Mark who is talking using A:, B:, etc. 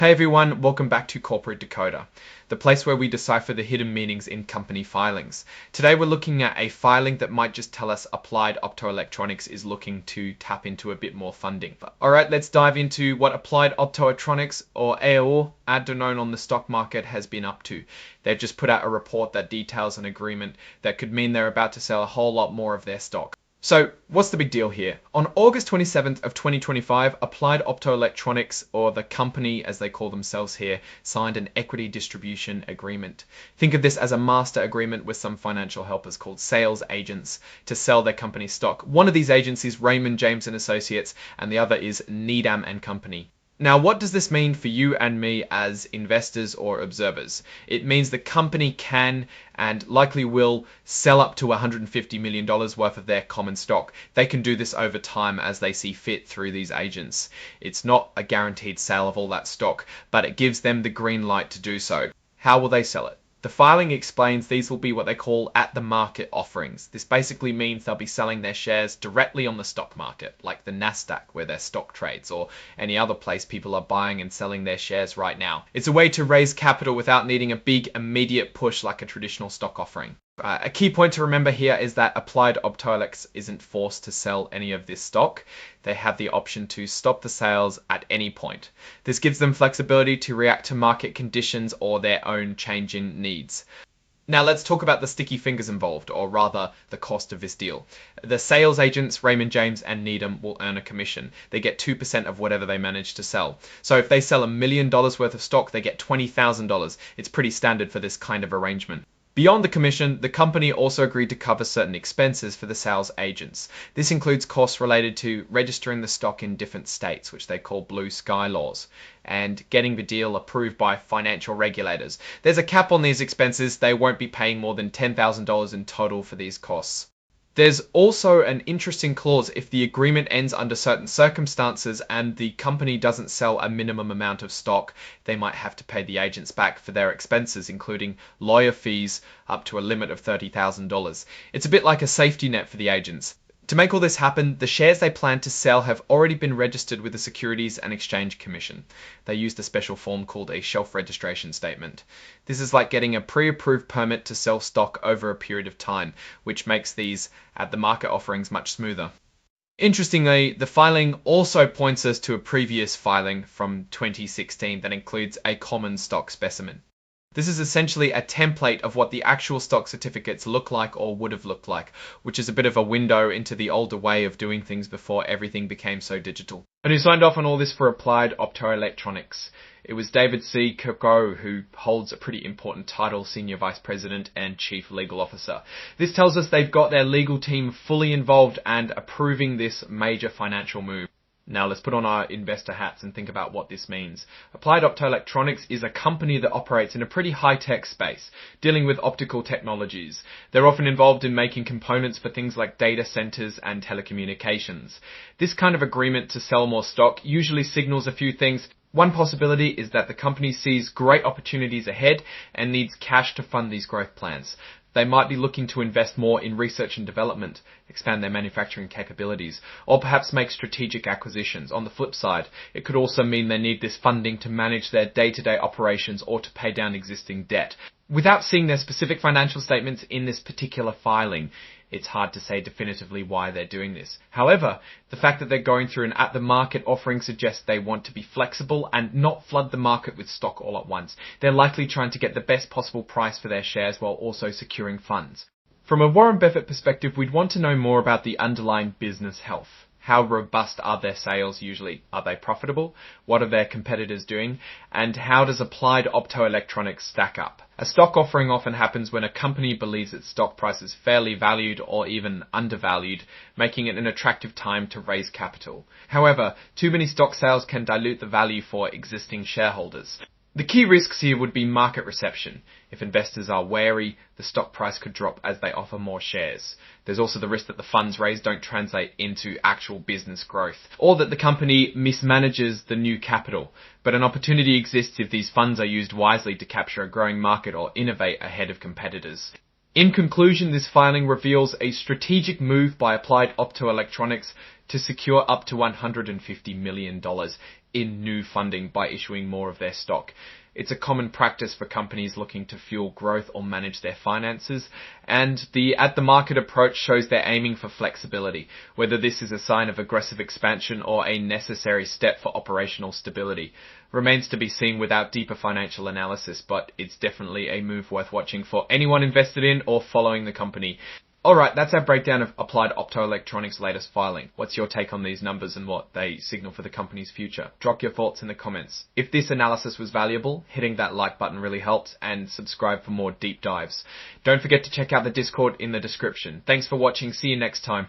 A: Hey everyone, welcome back to Corporate Decoder, the place where we decipher the hidden meanings in company filings. Today we're looking at a filing that might just tell us Applied Optoelectronics is looking to tap into a bit more funding. Alright, let's dive into what Applied Optoelectronics, or AO, ADO known on the stock market, has been up to. They've just put out a report that details an agreement that could mean they're about to sell a whole lot more of their stock. So, what's the big deal here? On August 27th of 2025, Applied Optoelectronics, or the company as they call themselves here, signed an equity distribution agreement. Think of this as a master agreement with some financial helpers called sales agents to sell their company stock. One of these agents is Raymond James and Associates, and the other is Needham and Company. Now, what does this mean for you and me as investors or observers? It means the company can and likely will sell up to $150 million worth of their common stock. They can do this over time as they see fit through these agents. It's not a guaranteed sale of all that stock, but it gives them the green light to do so. How will they sell it? The filing explains these will be what they call at-the-market offerings. This basically means they'll be selling their shares directly on the stock market, like the Nasdaq where their stock trades, or any other place people are buying and selling their shares right now. It's a way to raise capital without needing a big immediate push like a traditional stock offering. A key point to remember here is that Applied Optoelectronics isn't forced to sell any of this stock. They have the option to stop the sales at any point. This gives them flexibility to react to market conditions or their own changing needs. Now let's talk about the sticky fingers involved, or rather the cost of this deal. The sales agents, Raymond James and Needham, will earn a commission. They get 2% of whatever they manage to sell. So if they sell $1 million worth of stock, they get $20,000. It's pretty standard for this kind of arrangement. Beyond the commission, the company also agreed to cover certain expenses for the sales agents. This includes costs related to registering the stock in different states, which they call blue sky laws, and getting the deal approved by financial regulators. There's a cap on these expenses. They won't be paying more than $10,000 in total for these costs. There's also an interesting clause if the agreement ends under certain circumstances and the company doesn't sell a minimum amount of stock, they might have to pay the agents back for their expenses, including lawyer fees up to a limit of $30,000. It's a bit like a safety net for the agents. To make all this happen, the shares they plan to sell have already been registered with the Securities and Exchange Commission. They used a special form called a shelf registration statement. This is like getting a pre-approved permit to sell stock over a period of time, which makes these at-the-market offerings much smoother. Interestingly, the filing also points us to a previous filing from 2016 that includes a common stock specimen. This is essentially a template of what the actual stock certificates look like or would have looked like, which is a bit of a window into the older way of doing things before everything became so digital. And who signed off on all this for Applied Optoelectronics? It was David C. Kirko, who holds a pretty important title, Senior Vice President and Chief Legal Officer. This tells us they've got their legal team fully involved and approving this major financial move. Now let's put on our investor hats and think about what this means. Applied Optoelectronics is a company that operates in a pretty high-tech space, dealing with optical technologies. They're often involved in making components for things like data centers and telecommunications. This kind of agreement to sell more stock usually signals a few things. One possibility is that the company sees great opportunities ahead and needs cash to fund these growth plans. They might be looking to invest more in research and development, expand their manufacturing capabilities, or perhaps make strategic acquisitions. On the flip side, it could also mean they need this funding to manage their day-to-day operations or to pay down existing debt. Without seeing their specific financial statements in this particular filing, it's hard to say definitively why they're doing this. However, the fact that they're going through an at-the-market offering suggests they want to be flexible and not flood the market with stock all at once. They're likely trying to get the best possible price for their shares while also securing funds. From a Warren Buffett perspective, we'd want to know more about the underlying business health. How robust are their sales usually? Are they profitable? What are their competitors doing? And how does Applied Optoelectronics stack up? A stock offering often happens when a company believes its stock price is fairly valued or even undervalued, making it an attractive time to raise capital. However, too many stock sales can dilute the value for existing shareholders. The key risks here would be market reception. If investors are wary, the stock price could drop as they offer more shares. There's also the risk that the funds raised don't translate into actual business growth, or that the company mismanages the new capital. But an opportunity exists if these funds are used wisely to capture a growing market or innovate ahead of competitors. In conclusion, this filing reveals a strategic move by Applied Optoelectronics to secure up to $150 million. in new funding by issuing more of their stock. It's a common practice for companies looking to fuel growth or manage their finances, and the at-the-market approach shows they're aiming for flexibility, whether this is a sign of aggressive expansion or a necessary step for operational stability. Remains to be seen without deeper financial analysis, but it's definitely a move worth watching for anyone invested in or following the company. Alright, that's our breakdown of Applied Optoelectronics' latest filing. What's your take on these numbers and what they signal for the company's future? Drop your thoughts in the comments. If this analysis was valuable, hitting that like button really helps, and subscribe for more deep dives. Don't forget to check out the Discord in the description. Thanks for watching, see you next time.